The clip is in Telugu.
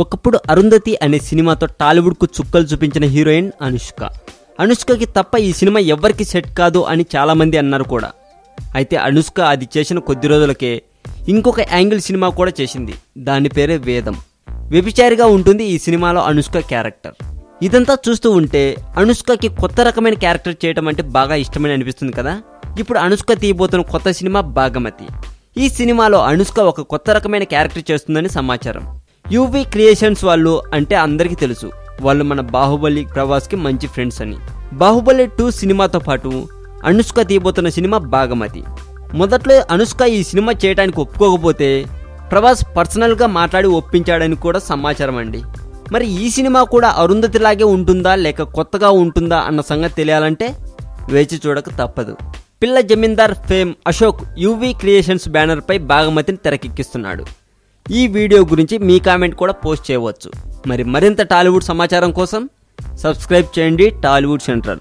ఒకప్పుడు అరుంధతి అనే సినిమాతో టాలీవుడ్కు చుక్కలు చూపించిన హీరోయిన్ అనుష్క. అనుష్కకి తప్ప ఈ సినిమా ఎవ్వరికి సెట్ కాదు అని చాలామంది అన్నారు కూడా. అయితే అనుష్క అది చేసిన కొద్ది రోజులకే ఇంకొక యాంగిల్ సినిమా కూడా చేసింది. దాని పేరే వేదం. వ్యభిచారిగా ఉంటుంది ఈ సినిమాలో అనుష్క క్యారెక్టర్. ఇదంతా చూస్తూ ఉంటే అనుష్కకి కొత్త రకమైన క్యారెక్టర్ చేయడం అంటే బాగా ఇష్టమని అనిపిస్తుంది కదా. ఇప్పుడు అనుష్క తీయబోతున్న కొత్త సినిమా భాగమతి. ఈ సినిమాలో అనుష్క ఒక కొత్త రకమైన క్యారెక్టర్ చేస్తుందని సమాచారం. యూవీ క్రియేషన్స్ వాళ్ళు అంటే అందరికీ తెలుసు. వాళ్ళు మన బాహుబలి ప్రభాస్కి మంచి ఫ్రెండ్స్ అని. బాహుబలి 2 సినిమాతో పాటు అనుష్క తీయబోతున్న సినిమా భాగమతి. మొదట్లో అనుష్క ఈ సినిమా చేయడానికి ఒప్పుకోకపోతే ప్రభాస్ పర్సనల్గా మాట్లాడి ఒప్పించాడని కూడా సమాచారం అండి. మరి ఈ సినిమా కూడా అరుంధతిలాగే ఉంటుందా లేక కొత్తగా ఉంటుందా అన్న సంగతి తెలియాలంటే వేచి చూడక తప్పదు. పిల్ల జమీందార్ ఫేమ్ అశోక్ యూవీ క్రియేషన్స్ బ్యానర్పై భాగమతిని తెరకెక్కిస్తున్నాడు. ఈ వీడియో గురించి మీ కామెంట్ కూడా పోస్ట్ చేయవచ్చు. మరింత టాలీవుడ్ సమాచారం కోసం సబ్స్క్రైబ్ చేయండి టాలీవుడ్ సెంట్రల్.